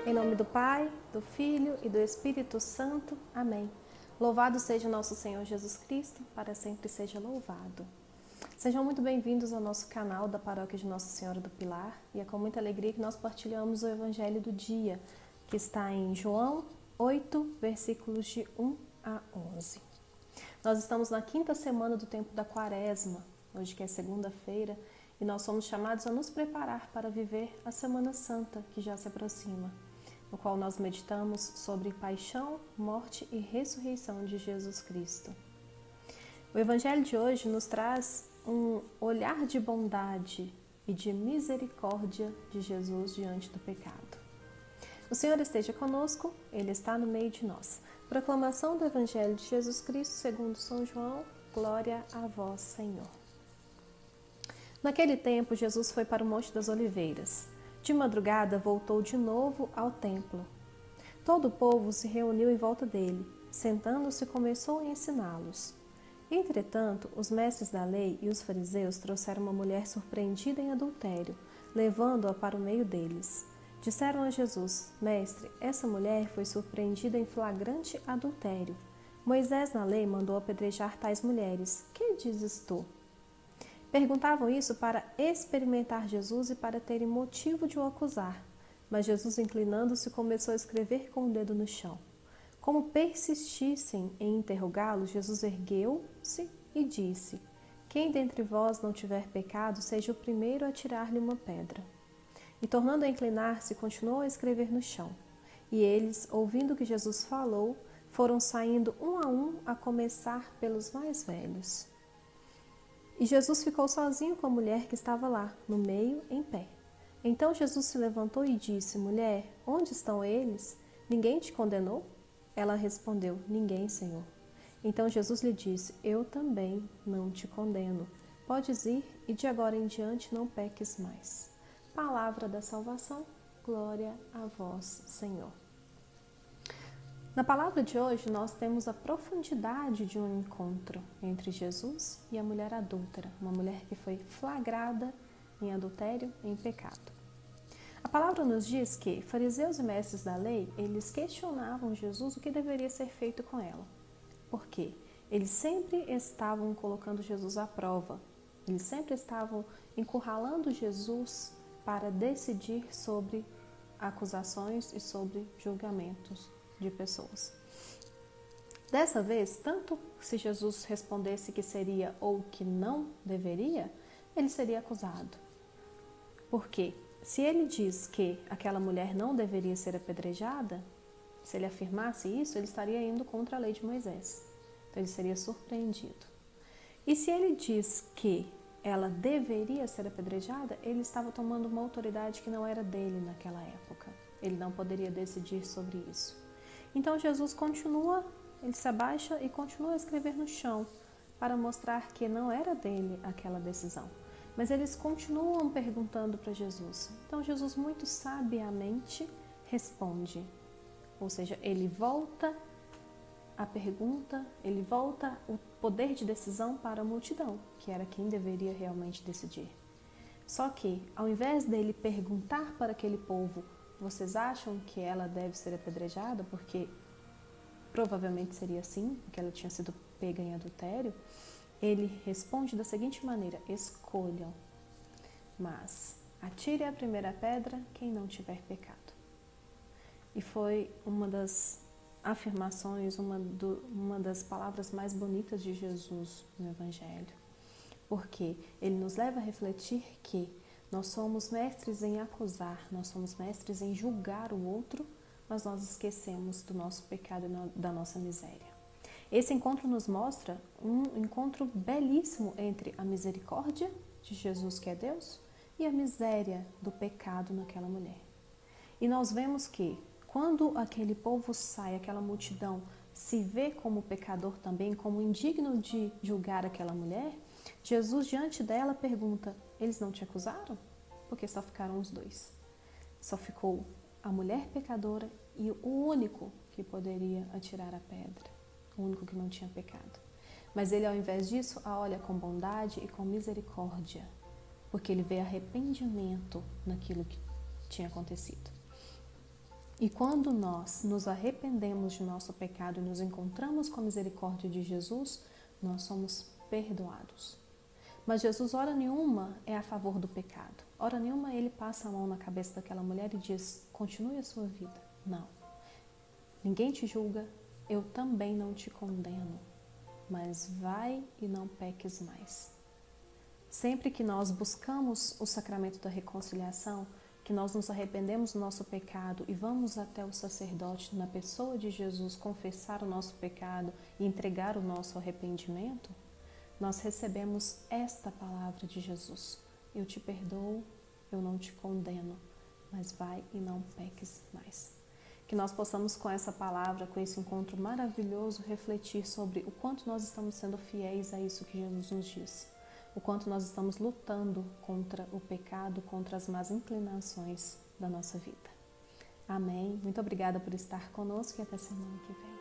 Em nome do Pai, do Filho e do Espírito Santo. Amém. Louvado seja nosso Senhor Jesus Cristo, para sempre seja louvado. Sejam muito bem-vindos ao nosso canal da Paróquia de Nossa Senhora do Pilar, e é com muita alegria que nós partilhamos o Evangelho do dia, que está em João 8, versículos de 1 a 11. Nós estamos na quinta semana do tempo da Quaresma, hoje que é segunda-feira, e nós somos chamados a nos preparar para viver a Semana Santa, que já se aproxima, no qual nós meditamos sobre paixão, morte e ressurreição de Jesus Cristo. O Evangelho de hoje nos traz um olhar de bondade e de misericórdia de Jesus diante do pecado. O Senhor esteja conosco, Ele está no meio de nós. Proclamação do Evangelho de Jesus Cristo segundo São João, glória a vós, Senhor. Naquele tempo, Jesus foi para o Monte das Oliveiras. De madrugada, voltou de novo ao templo. Todo o povo se reuniu em volta dele. Sentando-se, começou a ensiná-los. Entretanto, os mestres da lei e os fariseus trouxeram uma mulher surpreendida em adultério, levando-a para o meio deles. Disseram a Jesus: Mestre, essa mulher foi surpreendida em flagrante adultério. Moisés na lei mandou apedrejar tais mulheres. Que dizes tu? Perguntavam isso para experimentar Jesus e para terem motivo de o acusar. Mas Jesus, inclinando-se, começou a escrever com o dedo no chão. Como persistissem em interrogá-lo, Jesus ergueu-se e disse: Quem dentre vós não tiver pecado, seja o primeiro a tirar-lhe uma pedra. E tornando a inclinar-se, continuou a escrever no chão. E eles, ouvindo que Jesus falou, foram saindo um, a começar pelos mais velhos. E Jesus ficou sozinho com a mulher que estava lá, no meio, em pé. Então Jesus se levantou e disse: Mulher, onde estão eles? Ninguém te condenou? Ela respondeu: Ninguém, Senhor. Então Jesus lhe disse: Eu também não te condeno. Podes ir e de agora em diante não peques mais. Palavra da salvação, glória a vós, Senhor. Na palavra de hoje, nós temos a profundidade de um encontro entre Jesus e a mulher adúltera, uma mulher que foi flagrada em adultério, em pecado. A palavra nos diz que fariseus e mestres da lei, eles questionavam Jesus o que deveria ser feito com ela. Por quê? Eles sempre estavam colocando Jesus à prova, eles sempre estavam encurralando Jesus para decidir sobre acusações e sobre julgamentos de pessoas. Dessa vez, tanto se Jesus respondesse que seria ou que não deveria, ele seria acusado. Por quê? Se ele diz que aquela mulher não deveria ser apedrejada, se ele afirmasse isso, ele estaria indo contra a lei de Moisés. Então ele seria surpreendido. E se ele diz que ela deveria ser apedrejada, ele estava tomando uma autoridade que não era dele naquela época. Ele não poderia decidir sobre isso. Então Jesus continua, ele se abaixa e continua a escrever no chão para mostrar que não era dele aquela decisão. Mas eles continuam perguntando para Jesus. Então Jesus muito sabiamente responde. Ou seja, ele volta a pergunta, ele volta o poder de decisão para a multidão, que era quem deveria realmente decidir. Só que, ao invés dele perguntar para aquele povo: vocês acham que ela deve ser apedrejada? Porque provavelmente seria assim, porque ela tinha sido pega em adultério. Ele responde da seguinte maneira: escolham, mas atire a primeira pedra quem não tiver pecado. E foi uma das afirmações, uma das palavras mais bonitas de Jesus no Evangelho. Porque ele nos leva a refletir que nós somos mestres em acusar, nós somos mestres em julgar o outro, mas nós esquecemos do nosso pecado e da nossa miséria. Esse encontro nos mostra um encontro belíssimo entre a misericórdia de Jesus, que é Deus, e a miséria do pecado naquela mulher. E nós vemos que quando aquele povo sai, aquela multidão se vê como pecador também, como indigno de julgar aquela mulher, Jesus diante dela pergunta: eles não te acusaram? Porque só ficaram os dois. Só ficou a mulher pecadora e o único que poderia atirar a pedra, o único que não tinha pecado. Mas ele, ao invés disso, a olha com bondade e com misericórdia, porque ele vê arrependimento naquilo que tinha acontecido. E quando nós nos arrependemos de nosso pecado e nos encontramos com a misericórdia de Jesus, nós somos perdoados. Mas Jesus, hora nenhuma, é a favor do pecado. Hora nenhuma ele passa a mão na cabeça daquela mulher e diz, continue a sua vida. Não. Ninguém te julga, eu também não te condeno, mas vai e não peques mais. Sempre que nós buscamos o sacramento da reconciliação, que nós nos arrependemos do nosso pecado e vamos até o sacerdote na pessoa de Jesus confessar o nosso pecado e entregar o nosso arrependimento, nós recebemos esta palavra de Jesus. Eu te perdoo, eu não te condeno, mas vai e não peques mais. Que nós possamos com essa palavra, com esse encontro maravilhoso, refletir sobre o quanto nós estamos sendo fiéis a isso que Jesus nos disse. O quanto nós estamos lutando contra o pecado, contra as más inclinações da nossa vida. Amém. Muito obrigada por estar conosco e até semana que vem.